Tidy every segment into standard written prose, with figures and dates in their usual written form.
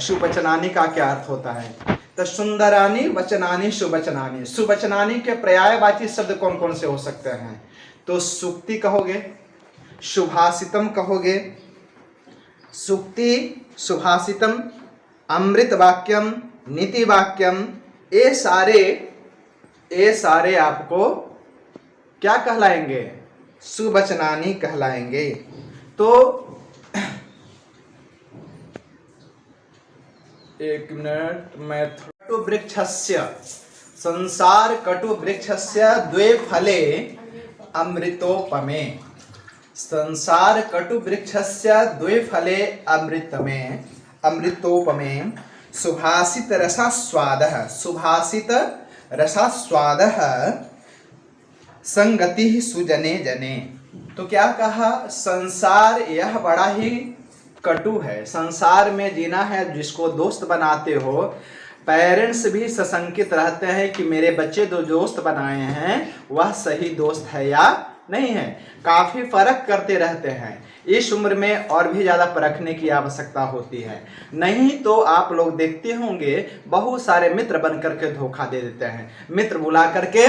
सुवचनानि का क्या अर्थ होता है? तो सुंदरानि वचनानि सुवचनानि। सुवचनानि के पर्यायवाची शब्द कौन कौन से हो सकते हैं? तो सूक्ति कहोगे, सुभाषितम कहोगे, सूक्ति, सुभाषितम, अमृत वाक्यम, नीति वाक्यम, ये सारे आपको क्या कहलाएंगे? सुवचनानि कहलाएंगे। तो एक मिनट, मैं कटु वृक्षस्य, संसार कटु वृक्षस्य द्वे फले अमृतोपमे। संसार कटु वृक्षस्य द्वे फले अमृतोपमे सुभाषित रसास्वादः, सुभाषित रसास्वादः संगति सुजने जने। तो क्या कहा? संसार यह बड़ा ही कटु है। संसार में जीना है, जिसको दोस्त बनाते हो, पेरेंट्स भी सशंकित रहते हैं कि मेरे बच्चे जो दोस्त बनाए हैं वह सही दोस्त है या नहीं है। काफ़ी फर्क करते रहते हैं। इस उम्र में और भी ज़्यादा परखने की आवश्यकता होती है। नहीं तो आप लोग देखते होंगे बहुत सारे मित्र बन करके धोखा दे देते हैं। मित्र बुला करके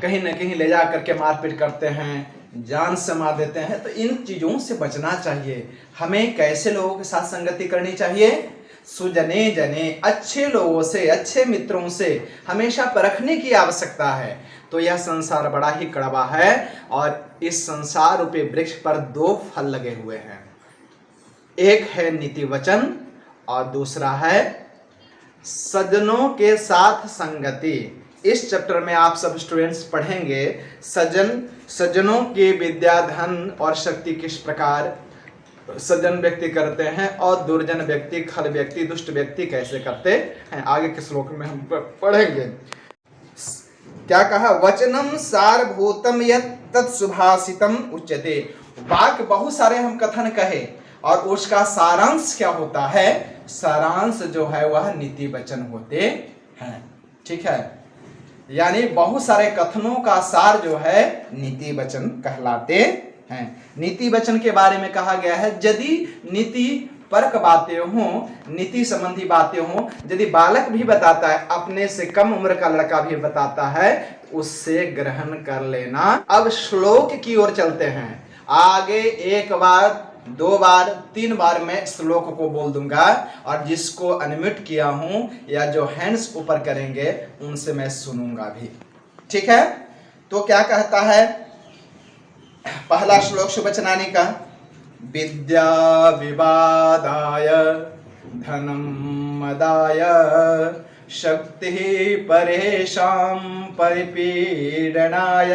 कहीं न कहीं ले जा करके मारपीट करते हैं, जान से मार देते हैं। तो इन चीज़ों से बचना चाहिए। हमें कैसे लोगों के साथ संगति करनी चाहिए? सुजने जने, अच्छे लोगों से, अच्छे मित्रों से हमेशा परखने की आवश्यकता है। तो यह संसार बड़ा ही कड़वा है और इस संसार रूपी वृक्ष पर दो फल लगे हुए हैं। एक है नीति वचन और दूसरा है सज्जनों के साथ संगति। इस चैप्टर में आप सब स्टूडेंट्स पढ़ेंगे सज्जनों की विद्या, धन और शक्ति किस प्रकार सज्जन व्यक्ति करते हैं और दुर्जन व्यक्ति, खल व्यक्ति, दुष्ट व्यक्ति कैसे करते हैं। आगे के श्लोक में हम पढ़ेंगे। क्या कहा? वचनम सारभूतम यत् तत्सुभाषितम उच्यते। वाक्य बहुत सारे हम कथन कहे और उसका सारांश क्या होता है? सारांश जो है वह नीति वचन होते हैं। ठीक है, यानी बहुत सारे कथनों का सार जो है नीति वचन कहलाते हैं। नीति वचन के बारे में कहा गया है, यदि नीति परक बातें हों, नीति संबंधी बातें हों, यदि बालक भी बताता है, अपने से कम उम्र का लड़का भी बताता है, उससे ग्रहण कर लेना। अब श्लोक की ओर चलते हैं। आगे एक बार, दो बार, तीन बार मैं श्लोक को बोल दूंगा और जिसको अनम्यूट किया हूं या जो हैंड्स ऊपर करेंगे उनसे मैं सुनूंगा भी। ठीक है, तो क्या कहता है पहला श्लोक सुवचनानि का? विद्या विवादाय धनम मदाय शक्ति परेशां परिपीडनाय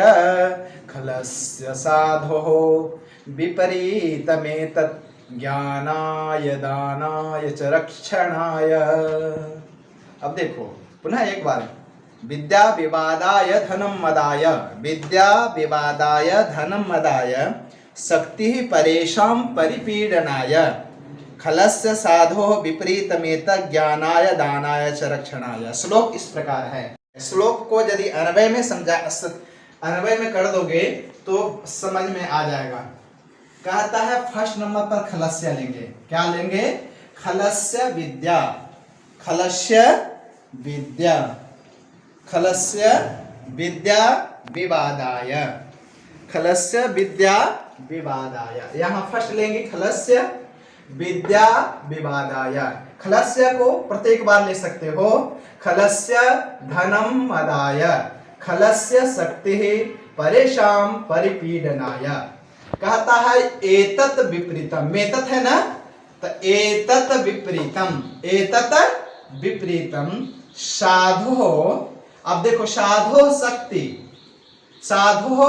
खलस्य साधोः विपरीतमेतत् ज्ञानाय दानाय च रक्षणाय। अब देखो पुनः एक बार, विद्या विवादाय धनम मदाय, विद्या विवादाय धनम मदाय शक्ति परेशां परिपीडनाय खलस्य साधो विपरीतमेतत् ज्ञानाय दानाय च रक्षणाय। श्लोक इस प्रकार है। श्लोक को यदि अन्वय में कर दोगे तो समझ में आ जाएगा। कहता है फर्स्ट नंबर पर खलस्य लेंगे। क्या लेंगे? खलस्य विद्या, खलस्य विद्या, खलस्य विद्या विवादाय, खलस्य विद्या विवादाय। यहाँ फर्स्ट लेंगे खलस्य विद्या विवादाय। खलस्य को प्रत्येक बार ले सकते हो। खलस्य धनम मदाय, खलस्य शक्ति परेशां परिपीडनाय। कहता है एतत् विपरीतम, मेतत् है ना, तो एतत् विपरीतम, एतत् विपरीतम साधो। अब देखो साधो शक्ति, साधो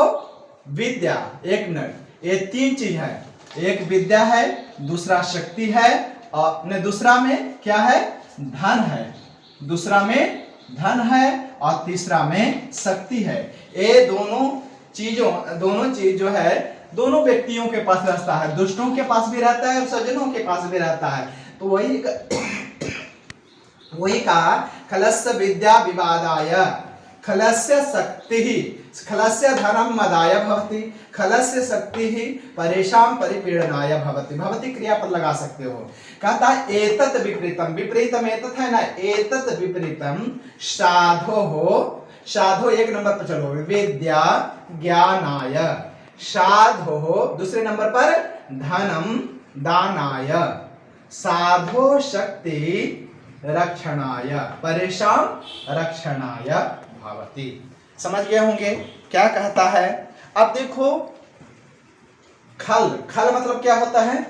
विद्या। एक मिनट, ये तीन चीज है। एक विद्या है, दूसरा शक्ति है और दूसरा में क्या है? धन है। दूसरा में धन है और तीसरा में शक्ति है। ये दोनों चीज जो है दोनों व्यक्तियों के पास रहता है। दुष्टों के पास भी रहता है और सज्जनों के पास भी रहता है। तो वही कहा खलस्य विद्या विवादाय, खलस्य शक्तिः, खलस्य धनं मदाय भवति, खलस्य शक्तिः परेषां परिपीडनाय भवति। भवति क्रियापद लगा सकते हो। कहता है एतत् विपरीतम, विपरीतम एतत् है ना, एतत् विपरीतम साधोः, साधो एक नंबर पर चलो, विद्या ज्ञानाय, साधोः दूसरे नंबर पर धनम दानाय, साधो शक्ति रक्षणाय, परेशान रक्षणाय भवति। समझ गए होंगे क्या कहता है। अब देखो खल, खल मतलब क्या होता है,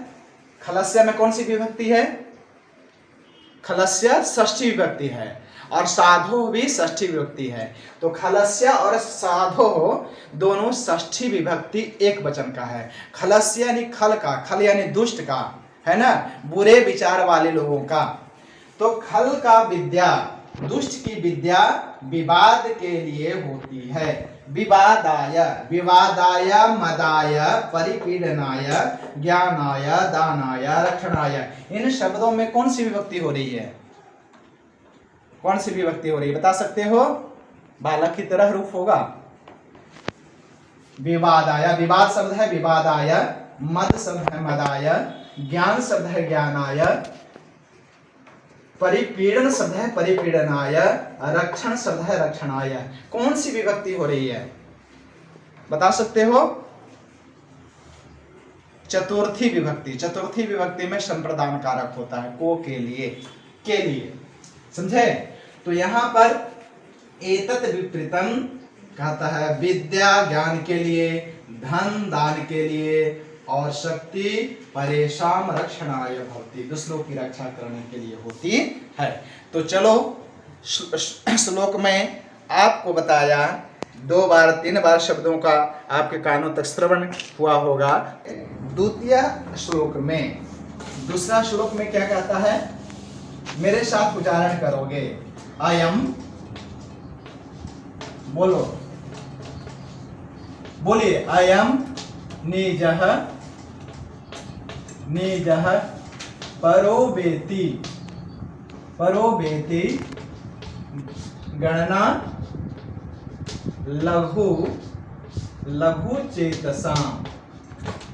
खलस्य में कौन सी विभक्ति है, खलस्य षष्ठी विभक्ति है और साधो भी षष्ठी विभक्ति है। तो खलस्य और साधो दोनों षष्ठी विभक्ति एक वचन का है। खलस्य यानी खल का, खल यानी दुष्ट का, है ना, बुरे विचार वाले लोगों का। तो खल का विद्या, दुष्ट की विद्या विवाद के लिए होती है। विवादाय, विवादाय मदाय परिपीडनाय ज्ञानाय दानाय रक्षणाय, इन शब्दों में कौन सी विभक्ति हो रही है, कौन सी विभक्ति हो रही है बता सकते हो। बालक की तरह रूप होगा। विवादाय, विवाद शब्द है विवादाय, मद शब्द है मदाय, ज्ञान शब्द है ज्ञानाय, परिपीड़न शब्द है परिपीड़नाय, रक्षण शब्द है रक्षणाय। कौन सी विभक्ति हो रही है बता सकते हो। चतुर्थी विभक्ति, चतुर्थी विभक्ति में संप्रदान कारक होता है, को के लिए, के लिए, समझे। तो यहां पर एतत् विपरीतम कहता है विद्या ज्ञान के लिए, धन दान के लिए और शक्ति परेशान रक्षणाय भवति, दूसरों की रक्षा करने के लिए होती है। तो चलो श्लोक में आपको बताया, 2 बार 3 बार शब्दों का आपके कानों तक श्रवण हुआ होगा। द्वितीय श्लोक में, दूसरा श्लोक में क्या कहता है, मेरे साथ उच्चारण करोगे। अयम, बोलो, बोलिए, अयम निजः, निजः परो वेति, परो वेति गणना लघु, लघु चेतसाम,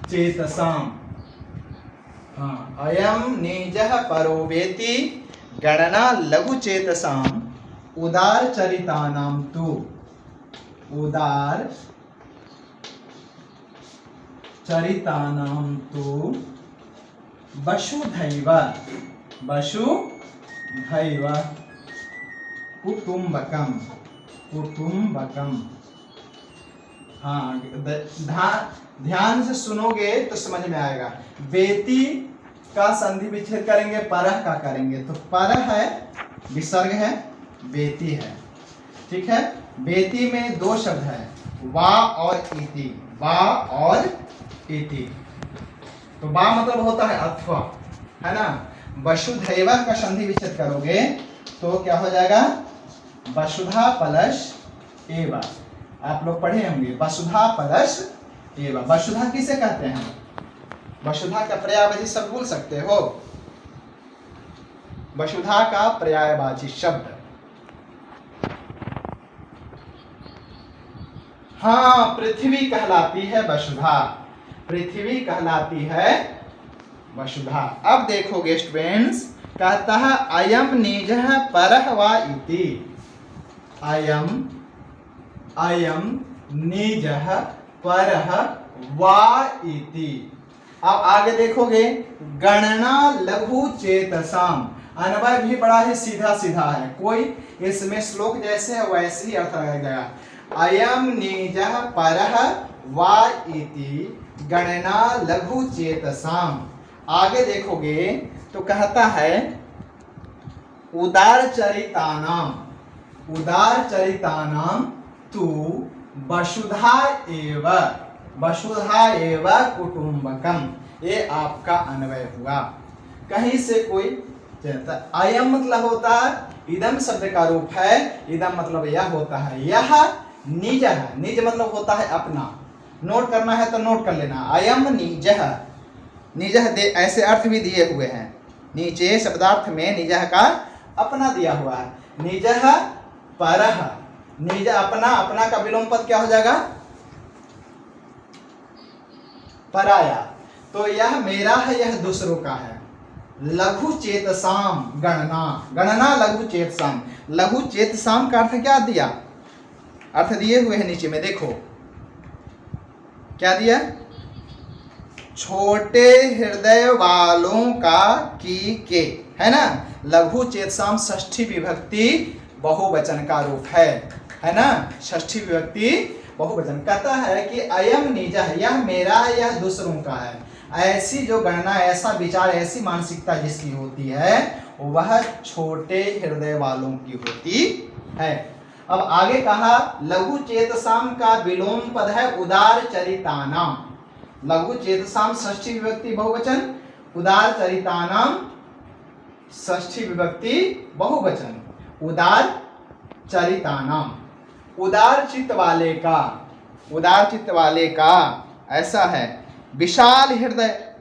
चेतसाम। हाँ, अयम निजः परो वेति गणना लघु चेतसाम उदार चरितानाम तु, उदार चरितानाम तु वसुधैव, वसुधैव कुटुंबकम, कुटुंबकम। हाँ, ध्यान से सुनोगे तो समझ में आएगा। वेति का संधि विच्छेद करेंगे, परह का करेंगे, तो परह है विसर्ग है, वेति है, ठीक है। वेति में 2 शब्द है, वा और इति, वा और इति। तो वा मतलब होता है अथवा, है ना। वसुधैव का संधि विच्छेद करोगे तो क्या हो जाएगा, वसुधा प्लस एव। आप लोग पढ़े होंगे वसुधा प्लस एव। वसुधा किसे कहते हैं, वसुधा का पर्यायवाची शब्द बोल सकते हो, वसुधा का पर्यायवाची शब्द। हाँ, पृथ्वी कहलाती है वसुधा, पृथ्वी कहलाती है वसुधा। अब देखोगे स्टूडेंट्स, कहता है अयम निजः परः वा इति, अयम, अयम निजः परः वा इति। अब आगे देखोगे, गणना लघु चेतसाम, अन्वय भी बड़ा ही सीधा सीधा है, कोई इसमें श्लोक जैसे है वैसे ही अर्थ लगाया गया। अयम निजः परः वा इति गणना लघु चेतसाम। आगे देखोगे तो कहता है उदार चरितानाम, उदार चरितानाम तु वसुधा एव, वसुधा एव कुटुंबकम। ये आपका अन्वय हुआ। कहीं से कोई अयम मतलब होता है इदम शब्द का रूप है, इदम मतलब यह होता है, यह निज है, निज मतलब होता है अपना। नोट करना है तो नोट कर लेना, अयम निजः, निजः ऐसे अर्थ भी दिए हुए हैं नीचे शब्दार्थ में, निजः का अपना दिया हुआ है। निजः परः, निज अपना, अपना का विलोम पद क्या हो जाएगा? पराया। तो यह मेरा है, यह दूसरों का है। लघु चेतसाम गणना, गणना लघु चेतसाम। लघु चेतसाम का अर्थ क्या दिया? अर्थ दिए हुए हैं नीचे में, देखो क्या दिया? छोटे हृदय वालों का की के, है ना। लघु चेतसाम षष्ठी विभक्ति बहुवचन का रूप है ना। षष्ठी विभक्ति बहुवचन कहता है कि अयम निजः, यह मेरा है, यह दूसरों का है। ऐसी जो गणना, ऐसा विचार, ऐसी मानसिकता जिसकी होती है वह छोटे हृदय वालों की होती है। अब आगे कहा लघु चेतसाम का विलोम पद है उदार चरितानाम। लघु चेतसाम षष्ठी विभक्ति बहुवचन, उदार चरितानाम षष्ठी विभक्ति बहुवचन, उदार चरितानाम। उदार चित्त वाले का, उदार चित्त वाले का ऐसा है विशाल हृदय,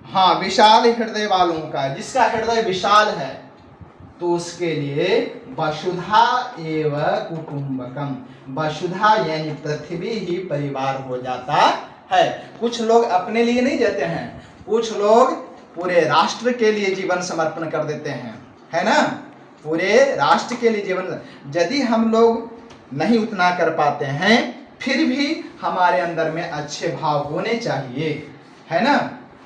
हाँ विशाल हृदय वालों का, जिसका हृदय विशाल है तो उसके लिए वसुधा एव कुटुंबकम, वसुधा यानी पृथ्वी ही परिवार हो जाता है। कुछ लोग अपने लिए नहीं देते हैं, कुछ लोग पूरे राष्ट्र के लिए जीवन समर्पण कर देते हैं, है ना। पूरे राष्ट्र के लिए जीवन, यदि हम लोग नहीं उतना कर पाते हैं फिर भी हमारे अंदर में अच्छे भाव होने चाहिए, है ना,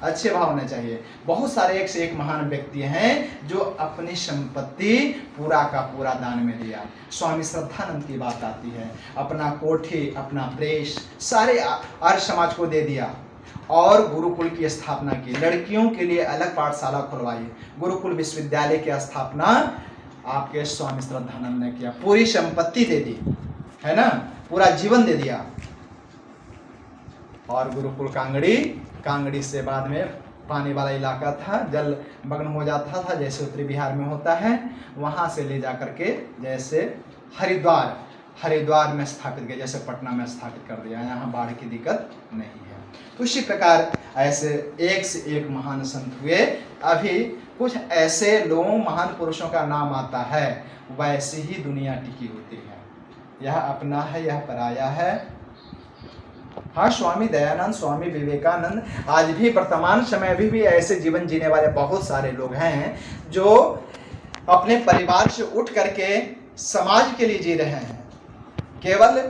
अच्छे भाव होने चाहिए। बहुत सारे एक से एक महान व्यक्ति हैं जो अपनी संपत्ति पूरा का पूरा दान में दिया। स्वामी श्रद्धानंद की बात आती है, अपना कोठी, अपना प्रेस सारे आर्य समाज को दे दिया और गुरुकुल की स्थापना की। लड़कियों के लिए अलग पाठशाला खुलवाई, गुरुकुल विश्वविद्यालय की स्थापना आपके स्वामी श्रद्धानंद ने किया। पूरी संपत्ति दे दी, है ना, पूरा जीवन दे दिया। और गुरुकुल कांगड़ी से बाद में पानी वाला इलाका था, जल मग्न हो जाता था, जैसे उत्तरी बिहार में होता है, वहां से ले जा करके जैसे हरिद्वार में स्थापित किया, जैसे पटना में स्थापित कर दिया। यहाँ बाढ़ की दिक्कत नहीं है। तो इसी प्रकार ऐसे एक से एक महान संत हुए। अभी कुछ ऐसे लोगों, महान पुरुषों का नाम आता है, वैसे ही दुनिया टिकी होती है। यह अपना है, यह पराया है। हाँ, स्वामी दयानंद, स्वामी विवेकानंद, आज भी वर्तमान समय भी ऐसे जीवन जीने वाले बहुत सारे लोग हैं जो अपने परिवार से उठ करके समाज के लिए जी रहे हैं। केवल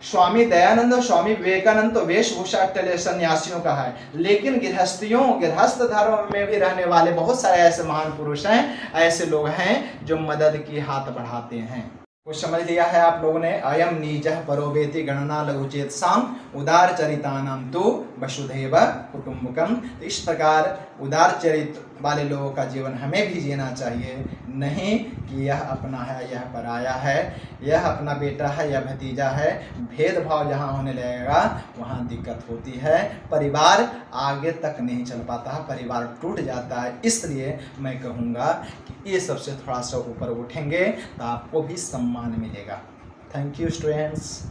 स्वामी दयानंद और स्वामी विवेकानंद तो वेशभूषा टले सन्यासियों का है, लेकिन गृहस्थ धर्म में भी रहने वाले बहुत सारे ऐसे महान पुरुष हैं, ऐसे लोग हैं जो मदद की हाथ बढ़ाते हैं। कुछ समझ लिया है आप लोगों ने? अयम नीजः परोवेति गणना लघुचेतसाम उदार चरितानाम तु वसुधैव कुटुंबकम। तो इस प्रकार उदार चरित्र वाले लोगों का जीवन हमें भी जीना चाहिए, नहीं कि यह अपना है, यह पराया है, यह अपना बेटा है, यह भतीजा है। भेदभाव जहाँ होने लगेगा वहाँ दिक्कत होती है, परिवार आगे तक नहीं चल पाता है, परिवार टूट जाता है। इसलिए मैं कहूँगा कि ये सबसे थोड़ा सा ऊपर उठेंगे तो आपको भी सम्मान मिलेगा। Thank you students.